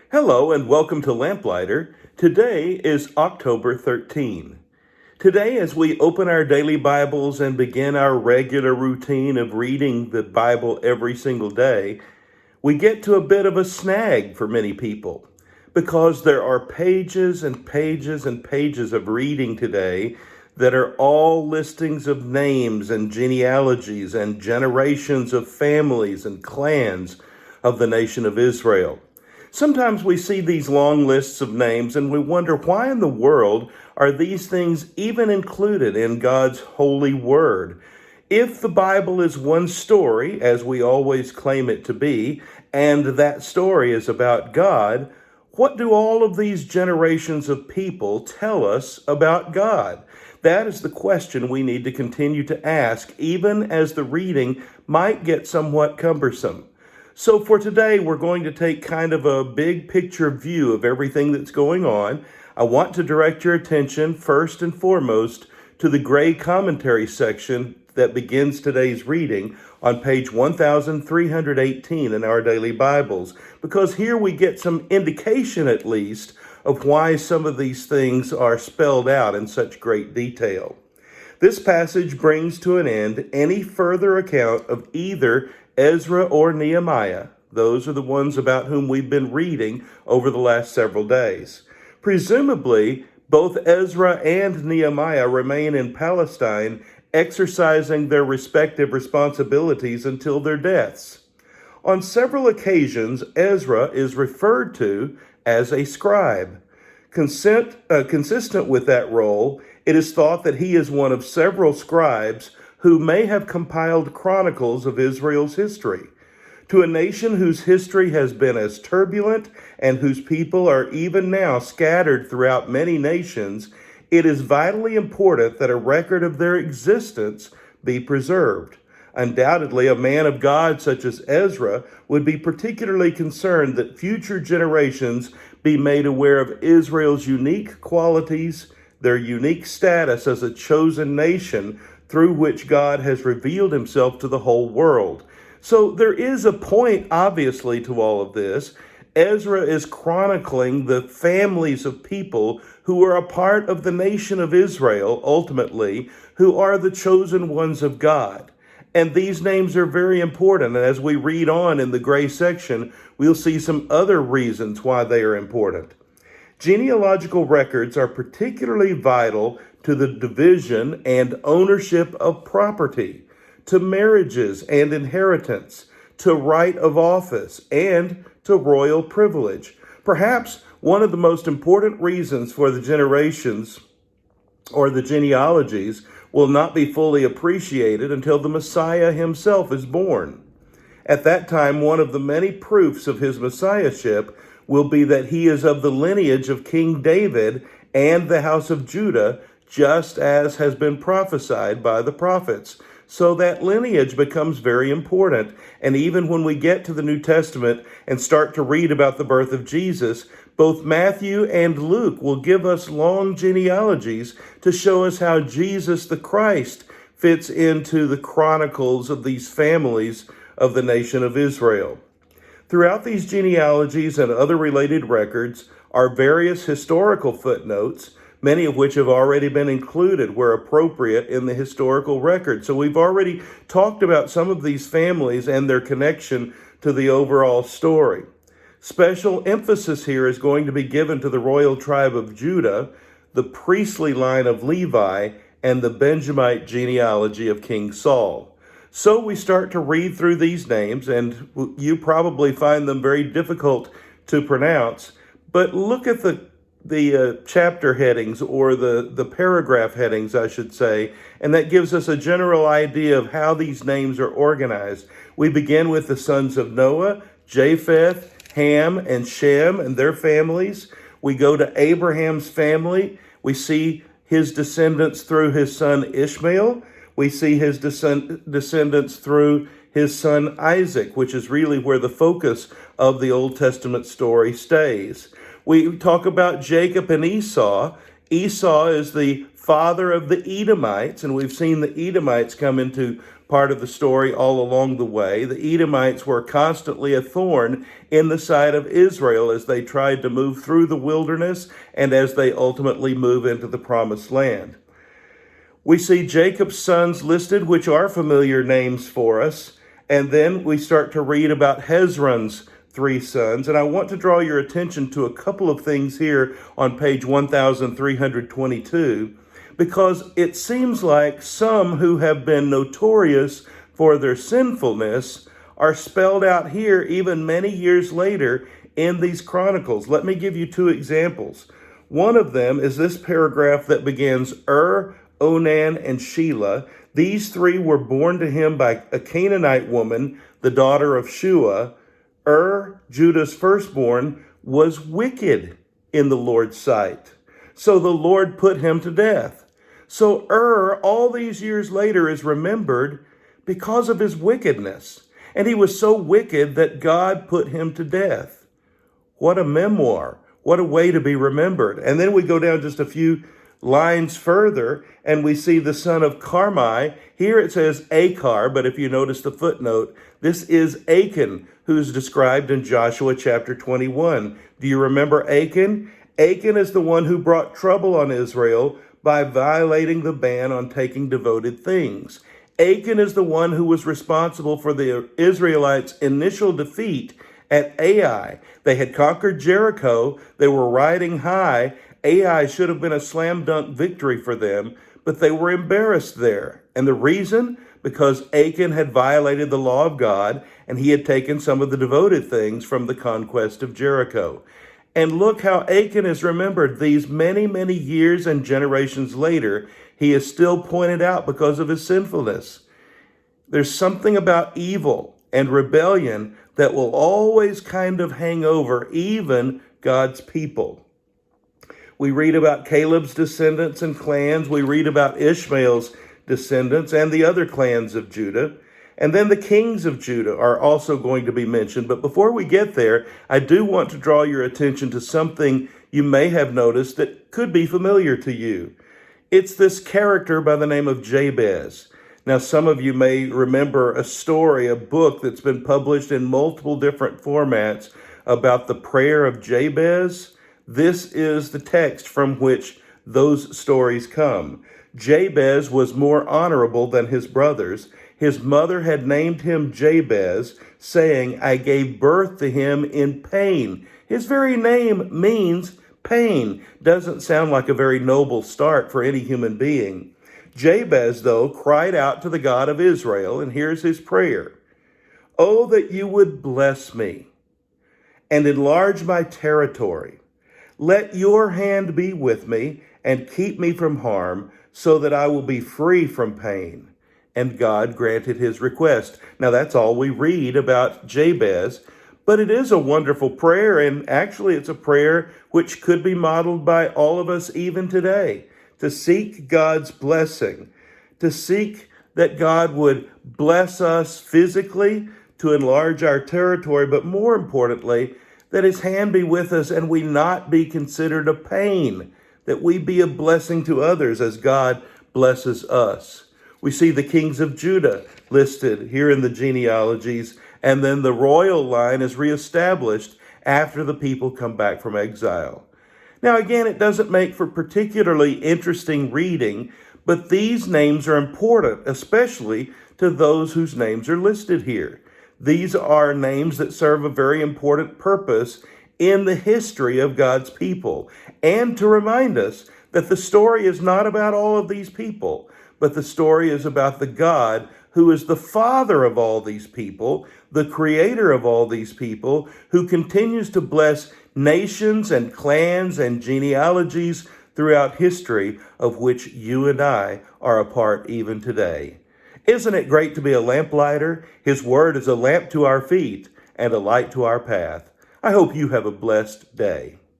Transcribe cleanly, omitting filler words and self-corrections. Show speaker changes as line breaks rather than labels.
Hello and welcome to Lamplighter. Today is October 13. Today, as we open our daily Bibles and begin our regular routine of reading the Bible every single day, we get to a bit of a snag for many people because there are pages and pages and pages of reading today that are all listings of names and genealogies and generations of families and clans of the nation of Israel. Sometimes we see these long lists of names and we wonder why in the world are these things even included in God's holy word? If the Bible is one story, as we always claim it to be, and that story is about God, what do all of these generations of people tell us about God? That is the question we need to continue to ask, even as the reading might get somewhat cumbersome. So for today, we're going to take kind of a big picture view of everything that's going on. I want to direct your attention first and foremost to the gray commentary section that begins today's reading on page 1318 in our daily Bibles, because here we get some indication at least of why some of these things are spelled out in such great detail. This passage brings to an end any further account of either Ezra or Nehemiah. Those are the ones about whom we've been reading over the last several days. Presumably, both Ezra and Nehemiah remain in Palestine, exercising their respective responsibilities until their deaths. On several occasions, Ezra is referred to as a scribe. Consistent with that role, it is thought that he is one of several scribes who may have compiled chronicles of Israel's history. To a nation whose history has been as turbulent and whose people are even now scattered throughout many nations, it is vitally important that a record of their existence be preserved. Undoubtedly, a man of God such as Ezra would be particularly concerned that future generations be made aware of Israel's unique qualities, their unique status as a chosen nation through which God has revealed himself to the whole world. So there is a point, obviously, to all of this. Ezra is chronicling the families of people who are a part of the nation of Israel, ultimately, who are the chosen ones of God. And these names are very important. And as we read on in the gray section, we'll see some other reasons why they are important. Genealogical records are particularly vital to the division and ownership of property, to marriages and inheritance, to right of office, and to royal privilege. Perhaps one of the most important reasons for the generations or the genealogies will not be fully appreciated until the Messiah himself is born. At that time, one of the many proofs of his messiahship will be that he is of the lineage of King David and the house of Judah, just as has been prophesied by the prophets. So that lineage becomes very important. And even when we get to the New Testament and start to read about the birth of Jesus, both Matthew and Luke will give us long genealogies to show us how Jesus the Christ fits into the chronicles of these families of the nation of Israel. Throughout these genealogies and other related records are various historical footnotes, many of which have already been included where appropriate in the historical record. So we've already talked about some of these families and their connection to the overall story. Special emphasis here is going to be given to the royal tribe of Judah, the priestly line of Levi, and the Benjamite genealogy of King Saul. So we start to read through these names, and you probably find them very difficult to pronounce, but look at the chapter headings, or the paragraph headings, I should say, and that gives us a general idea of how these names are organized. We begin with the sons of Noah, Japheth, Ham, and Shem and their families. We go to Abraham's family. We see his descendants through his son Ishmael. We see his descendants through his son Isaac, which is really where the focus of the Old Testament story stays. We talk about Jacob and Esau. Esau is the father of the Edomites, and we've seen the Edomites come into part of the story all along the way. The Edomites were constantly a thorn in the side of Israel as they tried to move through the wilderness and as they ultimately move into the promised land. We see Jacob's sons listed, which are familiar names for us, and then we start to read about Hezron's 3 sons. And I want to draw your attention to a couple of things here on page 1322, because it seems like some who have been notorious for their sinfulness are spelled out here even many years later in these chronicles. Let me give you 2 examples. One of them is this paragraph that begins, Onan, and Shelah. These 3 were born to him by a Canaanite woman, the daughter of Shua. Judah's firstborn, was wicked in the Lord's sight, so the Lord put him to death. So all these years later, is remembered because of his wickedness. And he was so wicked that God put him to death. What a memoir. What a way to be remembered. And then we go down just a few lines further, and we see the son of Carmi. Here it says Achar, but if you notice the footnote, this is Aiken, who's described in Joshua chapter 21. Do you remember Aiken? Aiken is the one who brought trouble on Israel by violating the ban on taking devoted things. Aiken is the one who was responsible for the Israelites' initial defeat at Ai. They had conquered Jericho. They were riding high. Ai should have been a slam dunk victory for them, but they were embarrassed there. And the reason? Because Aiken had violated the law of God, and he had taken some of the devoted things from the conquest of Jericho. And look how Aiken is remembered these many, many years and generations later. He is still pointed out because of his sinfulness. There's something about evil and rebellion that will always kind of hang over even God's people. We read about Caleb's descendants and clans. We read about Ishmael's descendants and the other clans of Judah. And then the kings of Judah are also going to be mentioned. But before we get there, I do want to draw your attention to something you may have noticed that could be familiar to you. It's this character by the name of Jabez. Now, some of you may remember a story, a book that's been published in multiple different formats about the prayer of Jabez. This is the text from which those stories come. Jabez was more honorable than his brothers. His mother had named him Jabez, saying, I gave birth to him in pain. His very name means pain. Doesn't sound like a very noble start for any human being. Jabez, though, cried out to the God of Israel, and here's his prayer. Oh, that you would bless me and enlarge my territory. Let your hand be with me and keep me from harm, so that I will be free from pain. And God granted his request. Now that's all we read about Jabez, but it is a wonderful prayer, and actually it's a prayer which could be modeled by all of us even today, to seek God's blessing, to seek that God would bless us physically, to enlarge our territory, but more importantly, that his hand be with us and we not be considered a pain, that we be a blessing to others as God blesses us. We see the kings of Judah listed here in the genealogies, and then the royal line is reestablished after the people come back from exile. Now, again, it doesn't make for particularly interesting reading, but these names are important, especially to those whose names are listed here. These are names that serve a very important purpose in the history of God's people, and to remind us that the story is not about all of these people, but the story is about the God who is the Father of all these people, the Creator of all these people, who continues to bless nations and clans and genealogies throughout history, of which you and I are a part even today. Isn't it great to be a lamplighter? His word is a lamp to our feet and a light to our path. I hope you have a blessed day.